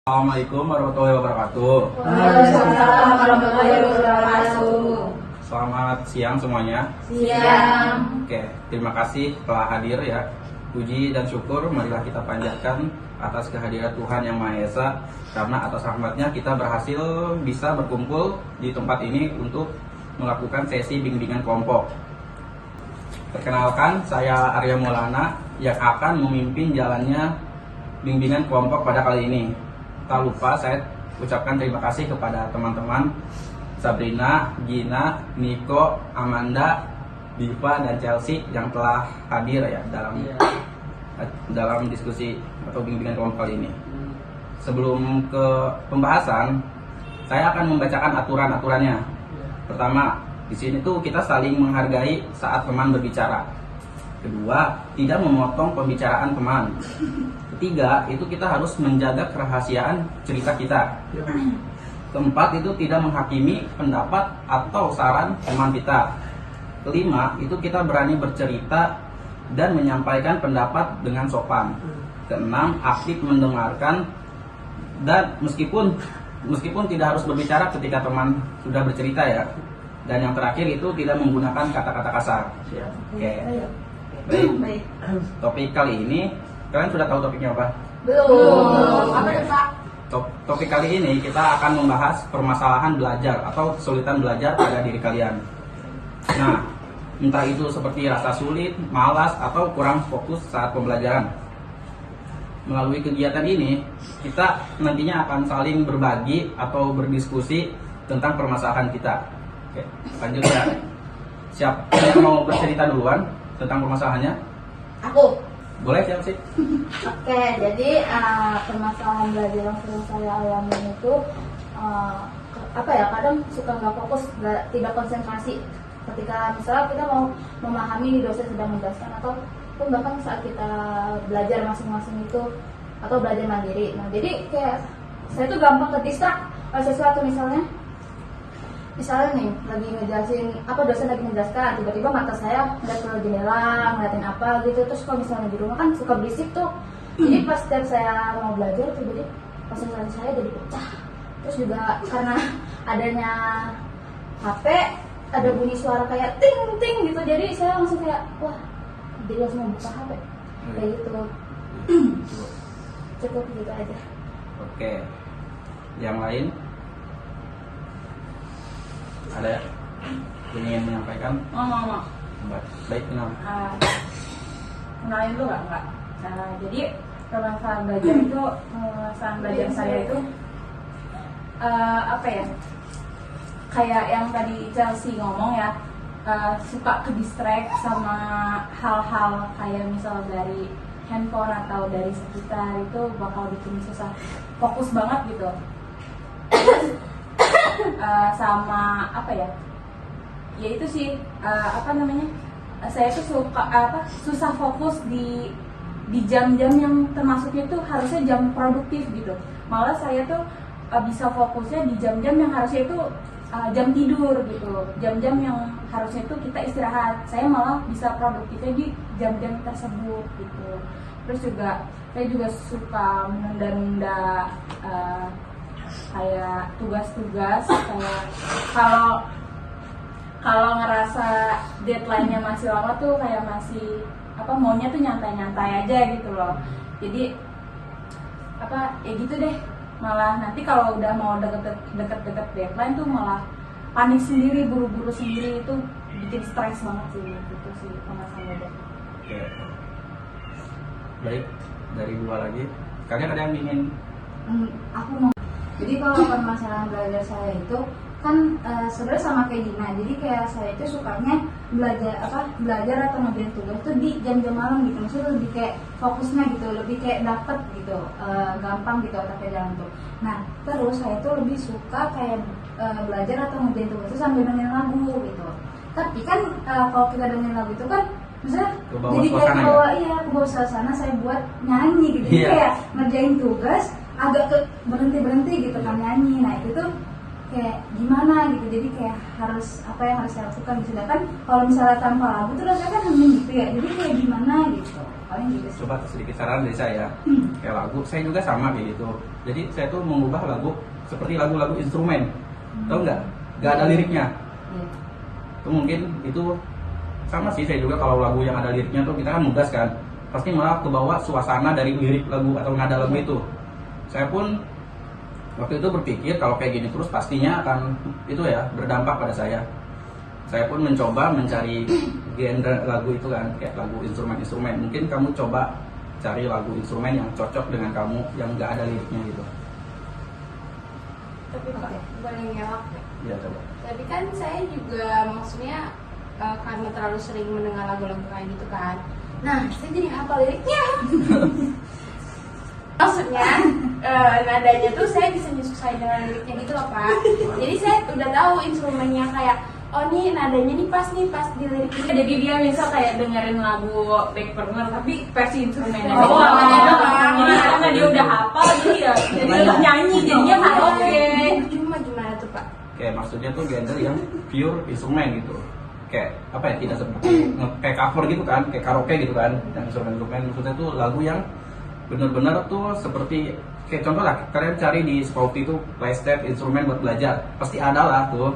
Assalamualaikum warahmatullahi wabarakatuh. Waalaikumsalam warahmatullahi wabarakatuh. Selamat siang semuanya. Siang. Oke, terima kasih telah hadir ya. Puji dan syukur marilah kita panjatkan atas kehadiran Tuhan Yang Maha Esa, karena atas rahmatnya kita berhasil bisa berkumpul di tempat ini untuk melakukan sesi bimbingan kelompok. Perkenalkan, saya Arya Maulana yang akan memimpin jalannya bimbingan kelompok pada kali ini. Tak lupa saya ucapkan terima kasih kepada teman-teman Sabrina, Gina, Niko, Amanda, Diva, dan Chelsea yang telah hadir ya dalam diskusi atau bimbingan kelompok kali ini. Sebelum ke pembahasan, saya akan membacakan aturan-aturannya. Pertama, di sini tuh kita saling menghargai saat teman berbicara. Kedua, tidak memotong pembicaraan teman. Ketiga, itu kita harus menjaga kerahasiaan cerita kita. Keempat, itu tidak menghakimi pendapat atau saran teman kita. Kelima, itu kita berani bercerita dan menyampaikan pendapat dengan sopan. Keenam, aktif mendengarkan dan meskipun tidak harus berbicara ketika teman sudah bercerita ya. Dan yang terakhir itu tidak menggunakan kata-kata kasar. Oke. Baik. Topik kali ini kalian sudah tahu topiknya apa? Belum. Apa tuh, Pak? Topik kali ini kita akan membahas permasalahan belajar atau kesulitan belajar pada diri kalian. Nah, entah itu seperti rasa sulit, malas, atau kurang fokus saat pembelajaran. Melalui kegiatan ini, kita nantinya akan saling berbagi atau berdiskusi tentang permasalahan kita. Oke, lanjut ya. Siapa yang mau bercerita duluan tentang permasalahannya? Aku. Boleh, siapa sih? Oke, jadi permasalahan belajar yang sering saya alami itu kadang suka nggak fokus, tidak konsentrasi ketika misalnya kita mau memahami dosen sedang menjelaskan atau pun bahkan saat kita belajar masing-masing itu atau belajar mandiri. Nah, jadi kayak saya tuh gampang terdistrak oleh sesuatu, misalnya nih lagi ngejelasin dosen lagi menjelaskan, tiba-tiba mata saya ngeliat ke jendela ngeliatin apa gitu. Terus kalau misalnya di rumah kan suka berisik tuh, jadi pas setiap saya mau belajar tiba-tiba konsentrasi saya jadi pecah. Terus juga karena adanya HP ada bunyi suara kayak ting ting gitu, jadi saya langsung kayak wah, jadi langsung buka HP kayak gitu. Cukup gitu aja. Oke, yang lain ada ingin menyampaikan? Mau. Baik, kenal. Kenalin dulu nggak? Jadi permasalahan belajar itu, permasalahan belajar saya itu kayak yang tadi Chelsea ngomong ya, suka ke distract sama hal-hal kayak misal dari handphone atau dari sekitar, itu bakal bikin susah fokus banget gitu. Sama ya itu sih saya tuh suka susah fokus di jam-jam yang termasuknya tuh harusnya jam produktif gitu. Malah saya tuh bisa fokusnya di jam-jam yang harusnya itu jam tidur gitu, jam-jam yang harusnya itu kita istirahat, saya malah bisa produktifnya di jam-jam tersebut gitu. Terus juga saya juga suka menunda-nunda kayak tugas-tugas, kayak kalau ngerasa deadline-nya masih lama tuh kayak masih maunya tuh nyantai-nyantai aja gitu loh. Jadi ya gitu deh, malah nanti kalau udah mau deket-deket deadline tuh malah panik sendiri, buru-buru sendiri, itu bikin stres banget sih gitu sih permasalahannya. Oke. Baik, dari dua lagi. Kalian ada yang ingin? Aku mau. Jadi kalau permasalahan belajar saya itu kan sebenarnya sama kayak Dina. Jadi kayak saya itu sukanya belajar atau ngerjain tugas itu di jam-jam malam gitu. Maksudnya lebih kayak fokusnya gitu, lebih kayak dapet gitu, gampang gitu otaknya jalan tuh. Nah, terus saya tuh lebih suka kayak belajar atau ngerjain tugas itu sambil dengerin lagu gitu. Tapi kan kalau kita dengerin lagu itu kan misalnya jadi kayak kebawa suasana, saya buat nyanyi gitu. Jadi kayak ngerjain tugas agak ke berhenti gitu kan nyanyi. Nah, itu tuh kayak gimana gitu, jadi kayak harus apa yang harus saya lakukan gitu. Sedangkan kalau misalnya tanpa lagu tuh rasanya kan hening gitu ya, jadi kayak gimana gitu. Paling gitu. Coba sedikit saran dari saya. Kayak lagu, saya juga sama kayak gitu. Jadi saya tuh mengubah lagu seperti lagu-lagu instrumen, tahu nggak? Nggak ada liriknya. Iya. Itu mungkin itu sama sih, saya juga kalau lagu yang ada liriknya tuh kita kan nugas kan, pasti malah kebawa suasana dari lirik lagu atau nada lagu itu. Saya pun waktu itu berpikir kalau kayak gini terus pastinya akan itu ya berdampak pada saya. Saya pun mencoba mencari genre lagu itu kan, kayak lagu instrumen-instrumen. Mungkin kamu coba cari lagu instrumen yang cocok dengan kamu, yang nggak ada liriknya gitu. Tapi Pak, Oke. boleh ngelak ya? Ya coba. Tapi kan saya juga maksudnya karena terlalu sering mendengar lagu-lagu kayak gitu kan. Nah, saya jadi hafal liriknya. Maksudnya nadanya tuh saya bisa nyesuaiin dengan liriknya gitu loh Pak. Jadi saya udah tahu instrumennya kayak oh nih nadanya nih pas di liriknya. Jadi dia misal kayak dengerin lagu Backburner tapi versi instrumennya Oh, doang. iya. Jadi karena dia udah hafal jadi ya jadi untuk nyanyi jadinya karaoke. Cuma gimana tuh Pak? Kayak maksudnya tuh genre yang pure instrumen gitu. Kayak apa ya, tidak seperti kayak cover gitu kan, kayak karaoke gitu kan. Dan instrumen-instrumen maksudnya tuh lagu yang benar-benar tuh seperti kayak contoh lah, kalian cari di Spotify tuh playstyle instrumen buat belajar, pasti ada lah tuh.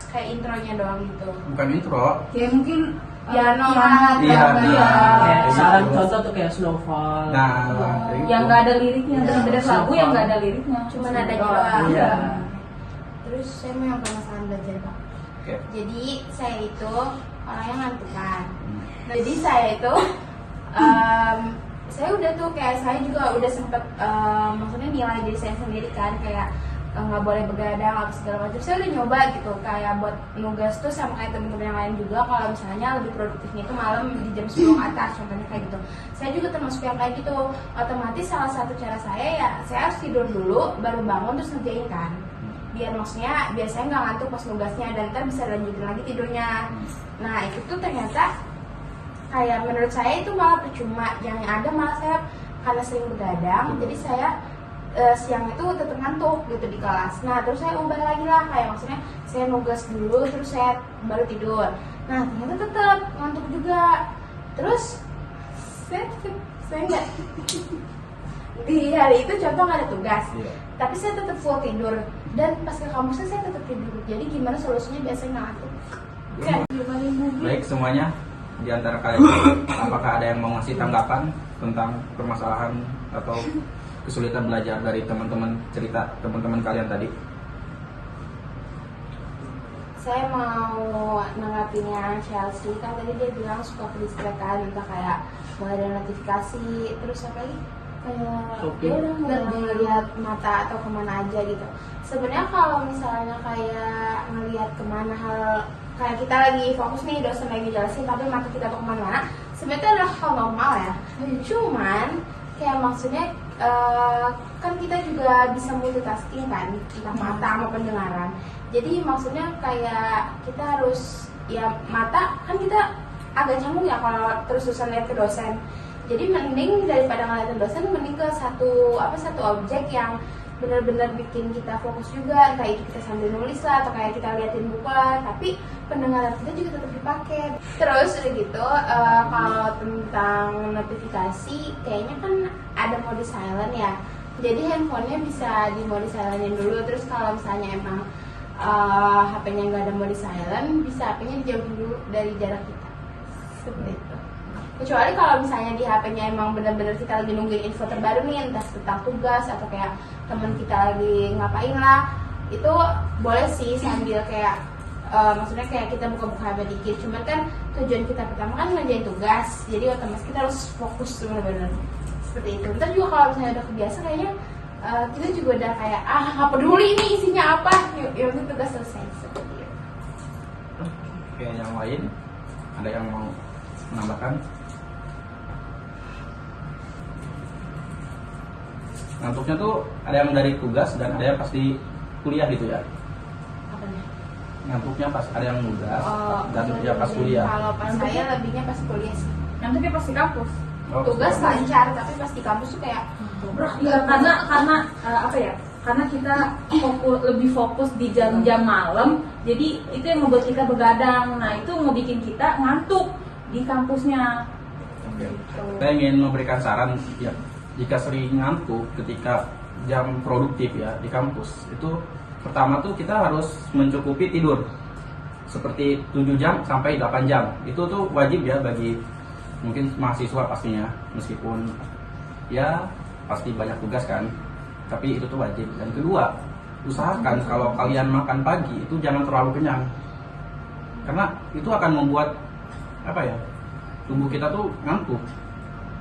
Kayak intronya doang gitu. Bukan intro. Kayak mungkin Piano piano, lah, Iya, atau nah. Kayak Iya. saran contoh tuh kayak Snowfall. Nah, kayak gitu. Yang nggak ada liriknya, bener-bener lagu yang nggak ada liriknya. Cuma nadanya doang. Iya. Terus saya mau yang permasalahan belajar Pak. Oke. Jadi saya itu orangnya ngantuk kan. Hmm. Nah, jadi saya itu saya udah tuh kayak saya juga udah sempet maksudnya nilai diri saya sendiri kan kayak nggak boleh begadang apa segala macam. Saya udah nyoba gitu kayak buat nugas tuh sama kayak temen-temen yang lain juga kalau misalnya lebih produktifnya itu malam di jam 10 ke atas contohnya kayak gitu. Saya juga termasuk yang kayak gitu. Otomatis salah satu cara saya ya saya harus tidur dulu baru bangun terus ngerjain kan. Biar maksudnya biasanya nggak ngantuk pas nugasnya dan ntar bisa lanjutin lagi tidurnya. Nah itu tuh ternyata kayak menurut saya itu malah percuma. Yang ada malah saya karena sering begadang jadi saya siang itu tetap ngantuk gitu di kelas. Nah terus saya ubah lagi lah kayak maksudnya saya nugas dulu terus saya baru tidur. Nah ternyata tetap ngantuk juga. Terus saya nggak di hari itu contoh nggak ada tugas. Iya. Tapi saya tetap full tidur dan pas ke kampusnya saya tetap tidur. Jadi gimana solusinya biasanya nggak ngantuk? Kayak gimana ibu? Baik semuanya, di antara kalian apakah ada yang mau ngasih tanggapan tentang permasalahan atau kesulitan belajar dari teman-teman, cerita teman-teman kalian tadi? Saya mau nanggapinnya Chelsea kan tadi dia bilang suka kelistrikan entah kayak mulai dari notifikasi terus apa lagi kayak Oke. dia udah nggak ngelihat mata atau kemana aja gitu. Sebenarnya kalau misalnya kayak ngelihat kemana hal kayak kita lagi fokus nih dosen lagi jelasin tapi mata kita tuh kemana-mana sebenarnya adalah hal normal ya. Cuman kayak maksudnya kan kita juga bisa multitasking kan entah mata sama pendengaran. Jadi maksudnya kayak kita harus ya mata kan kita agak canggung ya kalau terus-terusan lihat ke dosen. Jadi mending daripada ngeliatin dosen mending ke satu objek yang benar-benar bikin kita fokus juga, entah itu kita sambil nulis lah atau kayak kita liatin buku lah, tapi pendengaran kita juga tetap dipakai. Terus udah gitu kalau tentang notifikasi kayaknya kan ada mode silent ya. Jadi handphonenya bisa di mode silentin dulu. Terus kalau misalnya emang HP-nya nggak ada mode silent, bisa HP-nya dijauhin dulu dari jarak kita. Seperti itu. Kecuali kalau misalnya di HP-nya emang benar-benar kita lagi nungguin info terbaru nih, entah tentang tugas atau kayak teman kita lagi ngapain lah, itu boleh sih sambil kayak maksudnya kayak kita buka-buka HP dikit. Cuman kan tujuan kita pertama kan ngerjain tugas, jadi otomatis kita harus fokus benar-benar seperti itu. Ntar juga kalau misalnya udah kebiasa kayaknya kita juga udah kayak nggak peduli ini isinya apa, yang penting tugas selesai seperti itu. Oke, yang lain ada yang mau menambahkan? Ngantuknya tuh ada yang dari tugas dan ada yang pasti kuliah gitu ya. Apanya? Ngantuknya pas ada yang tugas dan iya, dia pas kuliah. Kalau pas saya lebihnya pas kuliah sih. Nanti dia pasti kampus. Oh, Tugas lancar tapi pas di kampus tuh kayak Iya karena apa ya? Karena kita lebih fokus di jam-jam malam, jadi itu yang membuat kita begadang. Nah itu ngebikin kita ngantuk di kampusnya. Oke. Saya ingin memberikan saran ya, jika sering ngantuk ketika jam produktif ya di kampus itu pertama tuh kita harus mencukupi tidur seperti 7 jam sampai 8 jam. Itu tuh wajib ya bagi mungkin mahasiswa pastinya, meskipun ya pasti banyak tugas kan, tapi itu tuh wajib. Dan kedua, usahakan kalau kalian makan pagi itu jangan terlalu kenyang, karena itu akan membuat apa ya, tubuh kita tuh ngantuk.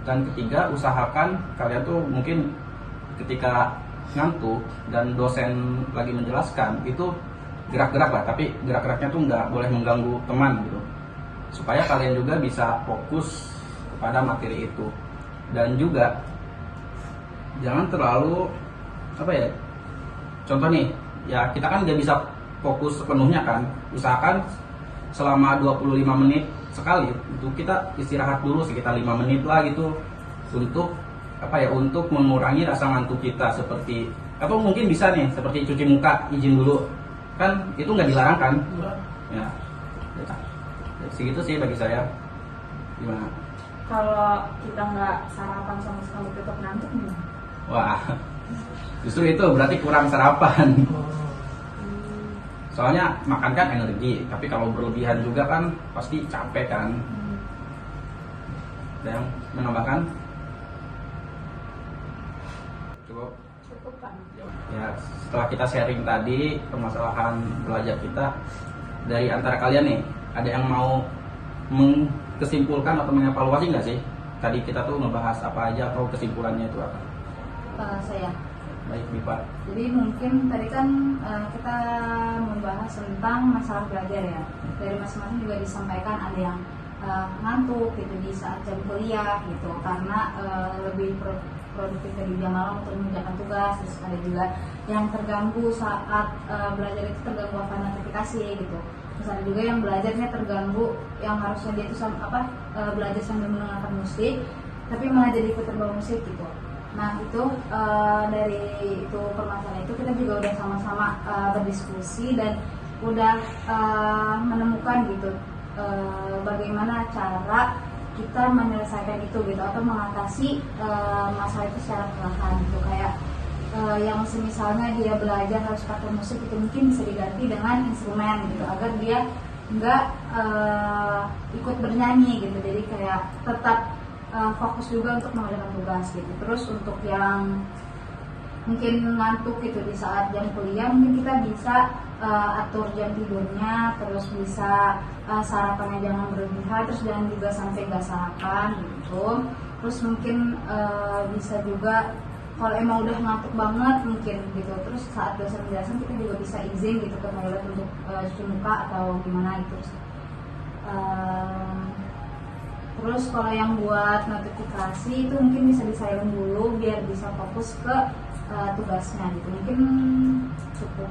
Dan ketiga, usahakan kalian tuh mungkin ketika ngantuk dan dosen lagi menjelaskan itu gerak-gerak lah, tapi gerak-geraknya tuh nggak boleh mengganggu teman gitu, supaya kalian juga bisa fokus kepada materi itu. Dan juga jangan terlalu apa ya, contoh nih ya, kita kan nggak bisa fokus sepenuhnya kan, usahakan selama 25 menit sekali itu kita istirahat dulu sekitar 5 menit lah gitu, untuk apa ya, untuk mengurangi rasa ngantuk kita. Seperti atau mungkin bisa nih seperti cuci muka, izin dulu kan, itu nggak dilarang kan ya. Segitu sih bagi saya. Gimana? Kalau kita nggak sarapan sama sekali tetap ngantuk gimana? Wah, justru itu berarti kurang sarapan. Soalnya makan kan energi, tapi kalau berlebihan juga kan pasti capek kan. Ada yang menambahkan? Cukup. Cukup Pak. Ya, setelah kita sharing tadi permasalahan belajar kita, dari antara kalian nih, ada yang mau mengkesimpulkan atau mengevaluasi nggak sih? Tadi kita tuh ngebahas apa aja atau kesimpulannya itu apa? Saya. Baik, Bipa. Jadi mungkin tadi kan kita membahas tentang masalah belajar ya. Dari masing-masing juga disampaikan ada yang ngantuk gitu di saat jam kuliah gitu, karena lebih produktif di jam malam untuk mengerjakan tugas. Terus ada juga yang terganggu saat belajar itu terganggu karena notifikasi gitu. Terus ada juga yang belajarnya terganggu, yang harusnya dia itu belajar sambil mendengarkan musik, tapi malah jadi ikut terbawa musik gitu. Nah itu dari itu permasalahan itu kita juga udah sama-sama berdiskusi dan udah menemukan gitu bagaimana cara kita menyelesaikan itu gitu, atau mengatasi masalah itu secara perlahan gitu. Kayak yang misalnya dia belajar harus pakai musik, itu mungkin bisa diganti dengan instrumen gitu, agar dia nggak ikut bernyanyi gitu. Jadi kayak tetap fokus juga untuk mengerjakan tugas gitu. Terus untuk yang mungkin ngantuk gitu di saat jam kuliah, mungkin kita bisa atur jam tidurnya, terus bisa sarapannya jangan berlebihan, terus jangan juga sampai nggak sarapan gitu. Terus mungkin bisa juga kalau emang udah ngantuk banget mungkin gitu, terus saat dosen menjelaskan kita juga bisa izin gitu ke toilet untuk cuci muka atau gimana gitu. Terus kalau yang buat notifikasi itu mungkin bisa di silent dulu biar bisa fokus ke tugasnya gitu. Mungkin cukup.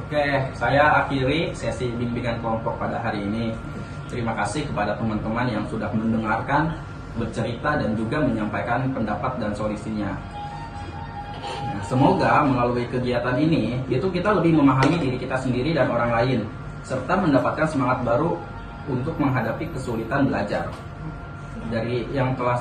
Oke, saya akhiri sesi bimbingan kelompok pada hari ini. Terima kasih kepada teman-teman yang sudah mendengarkan, bercerita, dan juga menyampaikan pendapat dan solusinya. Nah, semoga melalui kegiatan ini, itu kita lebih memahami diri kita sendiri dan orang lain, serta mendapatkan semangat baru untuk menghadapi kesulitan belajar. Dari yang telah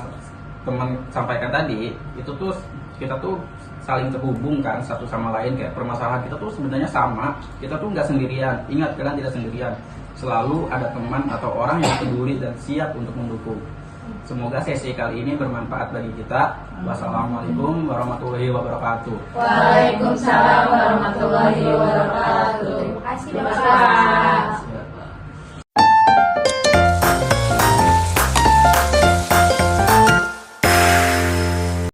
teman sampaikan tadi, itu tuh kita tuh saling terhubung kan satu sama lain, kayak permasalahan kita tuh sebenarnya sama, kita tuh nggak sendirian. Ingat, kalian tidak sendirian, selalu ada teman atau orang yang peduli dan siap untuk mendukung. Semoga sesi kali ini bermanfaat bagi kita. Wassalamualaikum warahmatullahi wabarakatuh. Waalaikumsalam warahmatullahi wabarakatuh. Terima kasih Bapak.